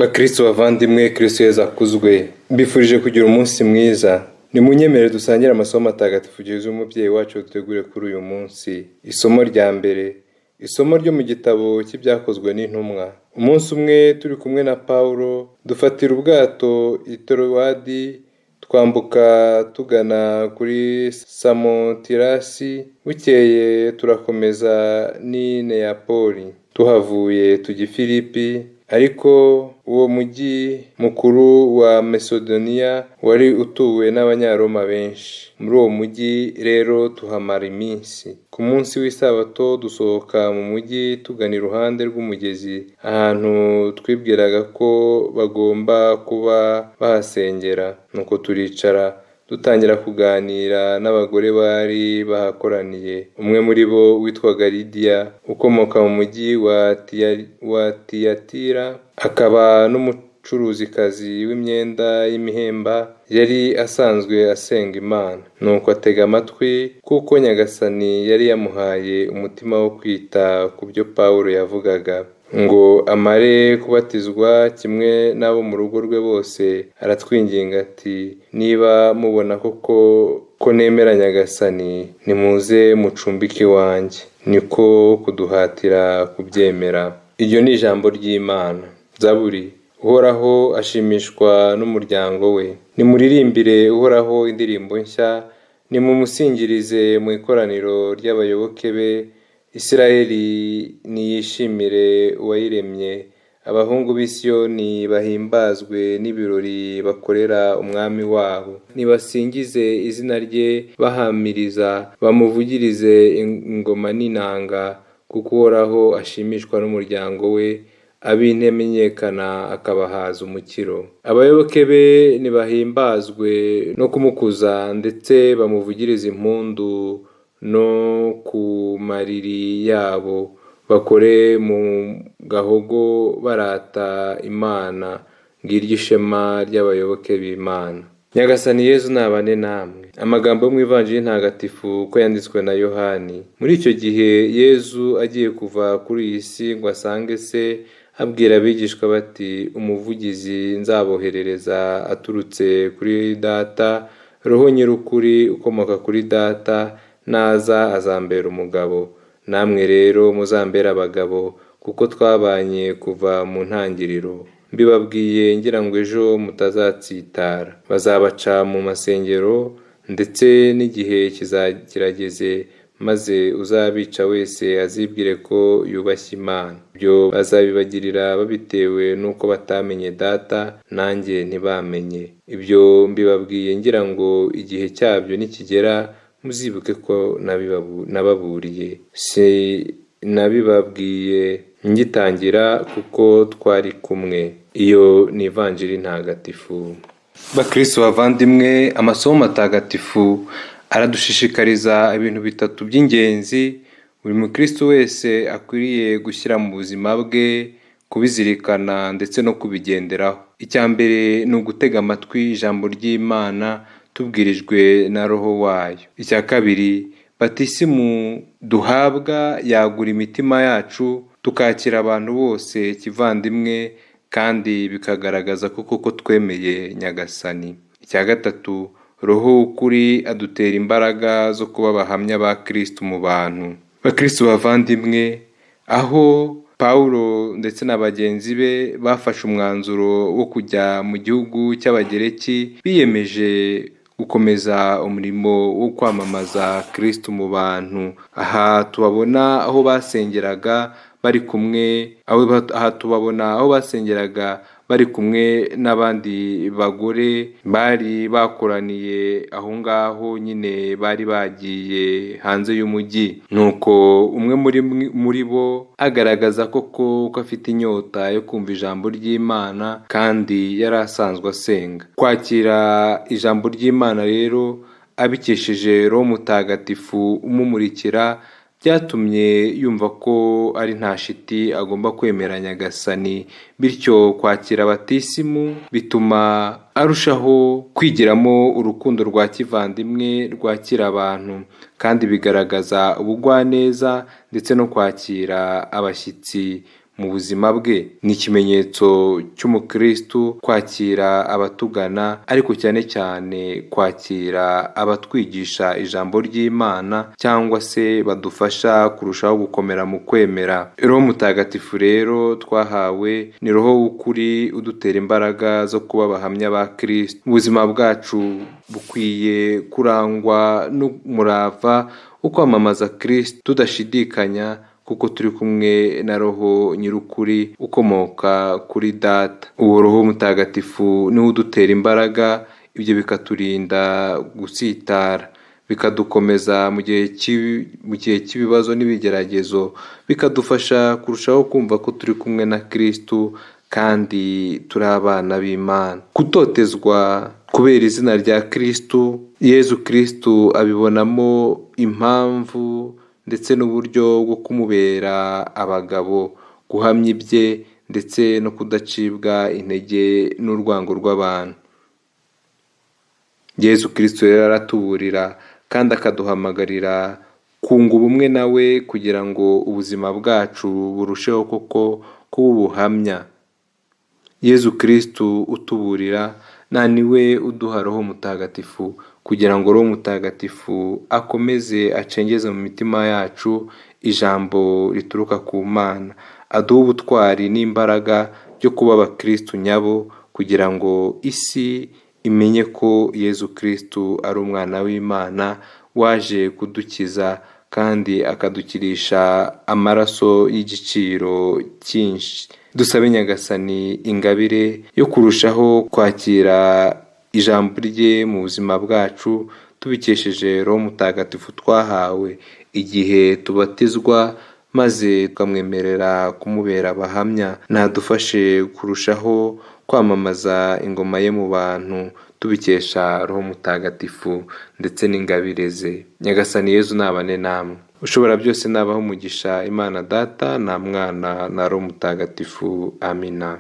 Bakristo bavandimwe, Kristo Yezu akuzwe. Mbifurije kugira umunsi mwiza. Nimunyemere dusangire amasomo matagatifu Yezu umubyeyi wacu dutegure kuri uyu munsi. Isomo rya mbere. Isomo ryo mu gitabo cy'ibyakozwe n'intumwa. Umunsi umwe turi kumwe na Pawulo, dufatira ubwato i Torowadi, twambuka tugana kuri Samotirasi, bukeye turakomeza n'i Neyapoli. Tuhavuye tujya i Filipi, ariko uwo mujyi mukuru wa Masedoniya wari utuwe n'Abanyaroma benshi. Muri uwo mujyi rero tuhamara iminsi. Ku munsi w'isabato dusohoka mu mujyi tugana iruhande rw'umugezi, ahantu twibwiraga ko bagomba kuba bahasengera. Nuko turicara dutangira kuganira n'abagore bari bahakoraniye. Umwe muri bo witwaga Lidiya, ukomoka mu mujyi wa Tiyatira, akaba n'umucuruzikazi w'imyenda y'imihemba, yari asanzwe asenga Imana. Nuko atega amatwi, kuko Nyagasani yari yamuhaye umutima wo kwita ku byo Pawulo yavugaga, ngo amare kubatizwa kimwe n'abo mu rugo rwe bose. Aratwinginga ati, niba mubona ko nemera Nyagasani, nimuze mucumbike iwanjye. Niko kuduhatira kubyemera. Iryo ni ijambo ry'Imana. Zaburi. Uhoraho ashimishwa n'umuryango we. Nimuririmbire Uhoraho indirimbo nshya, nimumusingirize mu ikoraniro ry'abayoboke be. Isirayeli niyishimire uwayiremye, abahungu b'i Siyoni bahimbazwe n'ibirori bakorera umwami wabo. Nibasingize izina rye bahamiriza, bamuvugirize ingoma n'inanga, kuko Uhoraho ashimishwa n'umuryango we, ab'intamenyekana akabahaza umukiro. Abayoboke be nibahimbazwe no kumukuza, ndetse bamuvugirize impundu no ku mariri yabo, bakore mu gahogo barata Imana. Ngiryo ishema ry'abayoboke b'Imana. Nyagasani Yezu nabane namwe. Amagambo yo mu Ivanjili ntagatifu uko yanditswe na Yohani. Muri icyo gihe Yezu agiye kuva kuri iyi si ngo asange se, abwira abigishwa bati, umuvugizi nzaboherereza aturutse kuri Data, Roho nyir'ukuri ukomoka kuri Data, naza azambera umugabo. Namwe rero muzambera abagabo, kuko twabanye kuva mu ntangiriro. Mbibabwiye ngira ngo ejo mutazatsitara. Bazabaca mu masengero, ndetse n'igihe kizageze, maze uzabica wese azibwire ko yubashye Imana. Ibyo bazabibagirira babitewe n'uko batamenye Data, nanjye ntibamenye. Ibyo mbibabwiye ngira ngo igihe cyabyo nikigera, muzibuke ko nababuriye. Sinabibabwiye ngitangira, kuko twari kumwe. Iyo ni Ivanjili ntagatifu. Bakristo bavandimwe, amasomo matagatifu aradushishikariza ibintu bitatu by'ingenzi buri mukristo wese akwiriye gushyira mu buzima bwe, kubizirikana ndetse no kubigenderaho. Icya mbere ni ugutega amatwi ijambo ry'Imana tubwirijwe na Roho wayo. Icya kabiri, batisimu duhabwa yagura imitima yacu, tukakira abantu bose kivandimwe, kandi bikagaragaza ko twemeye Nyagasani. Icya gatatu, Roho w'ukuri adutera imbaraga zo kuba abahamya ba Kristo mu bantu. Bakristo bavandimwe, aho Pawulo ndetse na bagenzi be bafashe umwanzuro wo kujya mu gihugu cy'Abagereki, biyemeje gukomeza umurimo wo kwamamaza Kristo mu bantu. Aha tubabona aho basengeraga bari kumwe, bari kumwe n'abandi bagore bari bakoraniye aho ngaho nyine, bari bagiye hanze y'umujyi. Nuko umwe muri bo agaragaza ko afite inyota yo kumva ijambo ry'Imana, kandi yari asanzwe asenga. Kwakira ijambo ry'Imana rero abikesheje Roho Mutagatifu umumurikira, byatumye yumva ko ari nta shiti agomba kwemera Nyagasani. Bityo kwakira batisimu bituma arushaho kwigiramo urukundo rwa kivandimwe rwakira abantu, kandi bigaragaza ubugwaneza ndetse no kwakira abashyitsi mu buzima bwe. Ni ikimenyetso cy'umukristu kwakira abatugana, ariko cyane cyane kwakira abatwigisha ijambo ry'Imana cyangwa se badufasha kurushaho gukomera mu kwemera. Roho Mutagatifu rero twahawe ni roho w'ukuri udutera imbaraga zo kuba abahamya ba Kristo. Ubuzima bwacu bukwiye kurangwa n'umurava wo kwamamaza Kristo tudashidikanya, kuko turi kumwe na roho nyir'ukuri ukomoka kuri Data. Uwo Roho Mutagatifu niwe udutera imbaraga, ibyo bikaturinda gusitara, bikadukomeza mu gihe cy'ibibazo n'ibigeragezo, bikadufasha kurushaho kumva ko turi kumwe na Kristo kandi turi abana b'Imana. Gutotezwa kubera izina rya Kristo, Yezu Kristo abibonamo impamvu ndetse n'uburyo bwo kumubera abagabo, guhamya ibye ndetse no kudacibwa intege n'urwango rw'abantu. Yezu Kristo rero aratuburira kandi akaduhamagarira kunga ubumwe nawe kugira ngo ubuzima bwacu burusheho koko kuba ubuhamya. Yezu Kristo utuburira niwe uduha Roho Mutagatifu kugira ngo Roho Mutagatifu akomeze acengeze mu mitima yacu ijambo rituruka ku Mana, aduha ubutwari n'imbaraga byo kuba abakristu nyabo, kugira ngo isi imenye ko Yezu Kristo ari umwana w'Imana waje kudukiza kandi akadukirisha amaraso y'igiciro cyinshi. Dusabe Nyagasani ingabire yo kurushaho kwakira ijambo rye mu buzima bwacu, tubikesheje Roho Mutagatifu twahawe igihe tubatizwa, maze tukamwemerera kumubera abahamya. Nadufashe kurushaho kwamamaza ingoma ye mu bantu, tubikesha Roho Mutagatifu ndetse n'ingabire ze. Nyagasani Yezu nabane namwe. Ushobora byose nabaho umugisha Imana Data na Mwana na Roho Mutagatifu. Amina.